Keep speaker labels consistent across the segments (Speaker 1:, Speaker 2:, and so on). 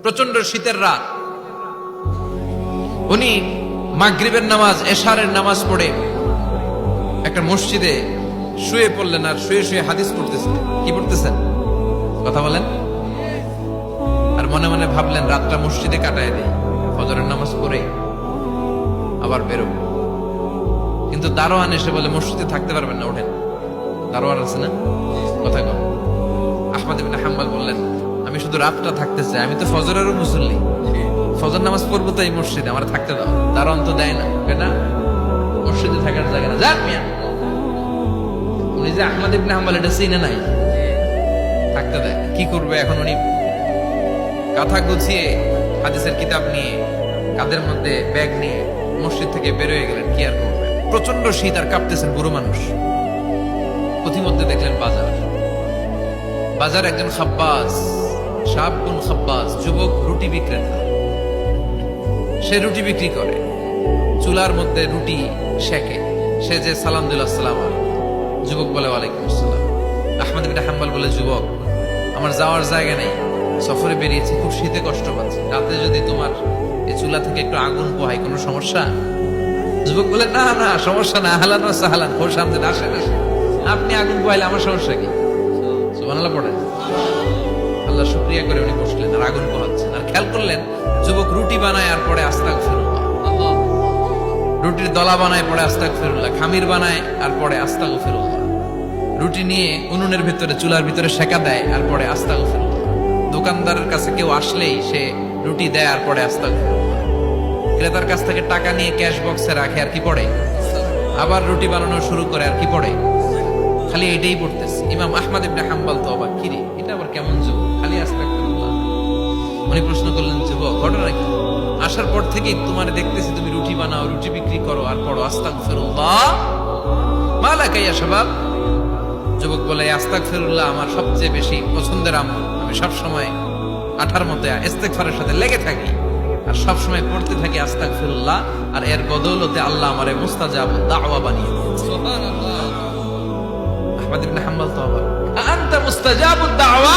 Speaker 1: প্রচন্ড শীতের রাত। উনি মাগরিবের নামাজ, এশারের নামাজ পড়ে একটা মসজিদে শুয়ে পড়লেন, আর শুয়ে শুয়ে হাদিস পড়তেছেন। কি পড়তেছেন? কথা বলেন। আর মনে মনে ভাবলেন রাতটা মসজিদে কাটায় দেয়, ফজরের নামাজ পড়ে আবার বেরোব। কিন্তু দারোয়ান এসে বলে মসজিদে থাকতে পারবেন না, ওঠেন। দারোয়ান আছে না? কথা কন। আহমদ ইবনে হাম্বল বললেন, আমি শুধু রাতটা থাকতে চাই, আমি তো ফজরেরও মুসল্লি, ফজর নামাজ পড়বো তো এই মসজিদে, আমার থাকতে দাও। দারোয়ান তো দেয় না, না মসজিদে থাকার জায়গা না, যাক মিয়া। উনি যে আহমদ ইবনে হাম্বল এটা চিনে নাই, থাকতে দেয়। কি করবে এখন? উনি কাঁথা গুছিয়ে হাদিসের কিতাব নিয়ে কাঁধের মধ্যে ব্যাগ নিয়ে মসজিদ থেকে বেরোয় গেলেন। কি আর করবেন, প্রচন্ড শীত, আর কাঁপতেছেন, বুড়ো মানুষ। পথিমধ্যে দেখলেন বাজার। বাজার একজন খাব্বাস, শাবুন খাব্বাস, যুবক রুটি বিক্রেতা। সে রুটি বিক্রি করে, চুলার মধ্যে রুটি সেকে। সে যে সালাম দিল, আসসালাম আলাইকুম। যুবক বলে ওয়ালাইকুম আসসালাম। আহমদ ইবনে হাম্বল বলে, যুবক আমার যাওয়ার জায়গা নেই, সফরে বেরিয়েছি, খুব শীতে কষ্ট পাচ্ছি, রাতে যদি তোমার এই চুলা থেকে একটু আগুন পোহাই কোনো সমস্যা? যুবক বলে, না না সমস্যা না, আহলান ওয়া সাহলান, খোশ আমদেদ, আসেন আসেন, আপনি আগুন পোহাইলে আমার সমস্যা কি? সুবহানাল্লাহ পড়েন। আল্লাহ শুকরিয়া করে উনি বসলেন আর আগুন পোহাচ্ছেন। আর খেয়াল করলেন যুবক রুটি বানায় আর পরে আস্তাগফিরুল্লাহ, রুটির দলা বানায় পরে আস্তাগফিরুল্লাহ, খামির বানায় আর পরে আস্তাগফিরুল্লাহ, রুটি নিয়ে উনুনের ভিতরে চুলার ভিতরে সেকা দেয় আর পরে আস্তাগফিরুল্লাহ, দোকানদারের কাছে কেউ আসলেই সে রুটি দেয় আর পরে আস্তাগফিরুল্লাহ, ক্রেতার কাছ থেকে টাকা নিয়ে ক্যাশ বক্সে রাখে আর কি পড়ে, আবার রুটি বানানো শুরু করে আর কি পড়ে, খালি এটাই পড়তেছে। ইমাম আহমদ ইবনে হাম্বল তো অবাক, কিরে এটা আবার কেমন যুবক, খালি আস্তাগফিরুল্লাহ। উনি প্রশ্ন করলেন, যুবক ঘটনা কি? আসার পর থেকেই তোমার দেখতেছি তুমি রুটি বানাও, রুটি বিক্রি করো আর পড়ো আস্তাগফিরুল্লাহ, মালাকা ইয়া শাবাব। যুবক বলে, আস্তাগফিরুল্লাহ আমার সবচেয়ে বেশি পছন্দের আমল, আমি সব সময় আঠার মতো ইস্তেগফারের সাথে লেগে থাকি আর সব সময় পড়তে থাকি আস্তাগফিরুল্লাহ, আর এর বদৌলতে আল্লাহ আমারে মুস্তাজাবুদ দাওয়া বানিয়ে দিয়েছে। সুবহানাল্লাহ। আহমদ ইবনে হাম্বল তো অবাক, আনতা মুস্তাজাবুদ দাওয়া,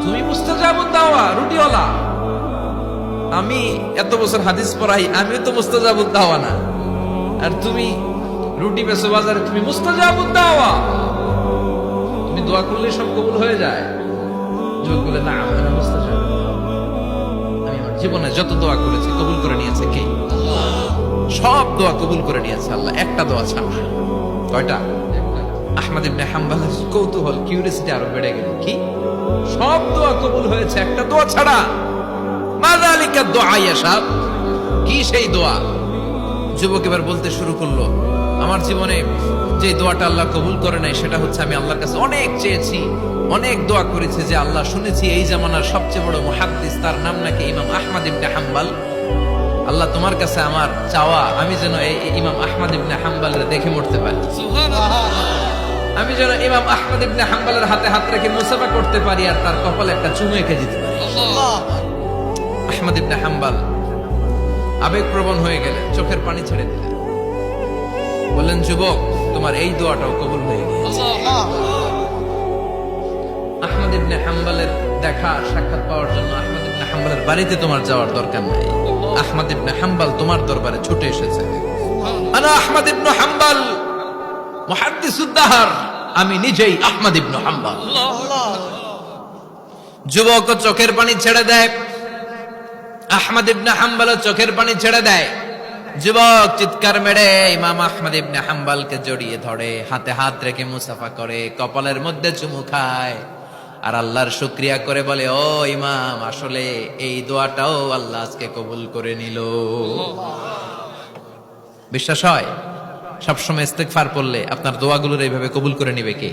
Speaker 1: তুমি মুস্তাজাবুদ দাওয়া, রুটিওয়ালা। আমি এত বছর হাদিস পড়াই, আমিও তো মুস্তাজাবুদ দাওয়া না, আর তুমি রুটি বেচো বাজারে, তুমি মুস্তাজাবুদ দাওয়া, তুমি দোয়া করলে সব কবুল হয়ে যায়। যুবক বলে, না আমি মুস্তাজাব, আমি আমার জীবনে যত দোয়া করেছি কবুল করে নিয়েছে কে? সব দোয়া কবুল করে নিয়েছে আল্লাহ, একটা দোয়া ছাড়া। কয়টা? আহমদ ইবনে হাম্বলের কৌতূহল, কিউরিয়াসিটি আরো বেড়ে গেল। কি? সব দোয়া কবুল হয়েছে, একটা দোয়া ছাড়া। মাযালিকা দুআ ইয়া শাব, কি সেই দোয়া? যুবক এবার বলতে শুরু করলো, আমার জীবনে যে দোয়াটা আল্লাহ কবুল করে নাই সেটা হচ্ছে আমি আল্লাহর কাছে অনেক চেয়েছি, অনেক দোয়া করেছি যে আল্লাহ, শুনেছি এই জামানার সবচেয়ে বড় মুহাদ্দিস, তার নাম নাকি ইমাম আহমদ ইবনে হাম্বল। আল্লাহ তোমার কাছে আমার চাওয়া, আমি যেন এই ইমাম আহমদ ইবনে হাম্বলের দেখে মরতে পারি, আমি যেন ইমাম আহমদ ইবনে হাম্বলের হাতে হাত রেখে মুসাফা করতে পারি আর তার কপালে একটা চুমু এঁকে দিতে পারি। আহমদ ইবনে হাম্বল আবেগপ্রবণ হয়ে গেলেন, চোখের পানি ছেড়ে দিলেন, বললেন, যুবক তোমার এই দোয়াটাও কবুল হয়ে গেছে। আহমদ ইবনে হাম্বলের দেখা সাক্ষাৎ পাওয়ার জন্য আহমদ ইবনে হাম্বলের বাড়িতে তোমার যাওয়ার দরকার নাই, আহমদ ইবনে হাম্বল তোমার দরবারে ছুটে এসেছে। আনা আহমদ ইবনে হাম্বল মুহাদ্দিসুদ দাহর, আমি নিজেই আহমদ ইবনে হাম্বল। যুবক চোখের পানি ছেড়ে দেয়, আহমদ ইবনে হাম্বল চোখের পানি ছেড়ে দেয়। যুবক চিৎকার মেরে ইমাম আহমদ ইবনে হাম্বলকে জড়িয়ে ধরে, হাতে হাত রেখে মুসাফা করে, কপালের মধ্যে চুমু খায় আর আল্লাহর শুকরিয়া করে বলে, ও ইমাম, আসলে এই দোয়াটাও আল্লাহ আজকে কবুল করে নিল। বিশ্বাস হয় সবসময় ইস্তেগফার পড়লে আপনার দোয়াগুলোর এইভাবে কবুল করে নিবে কে?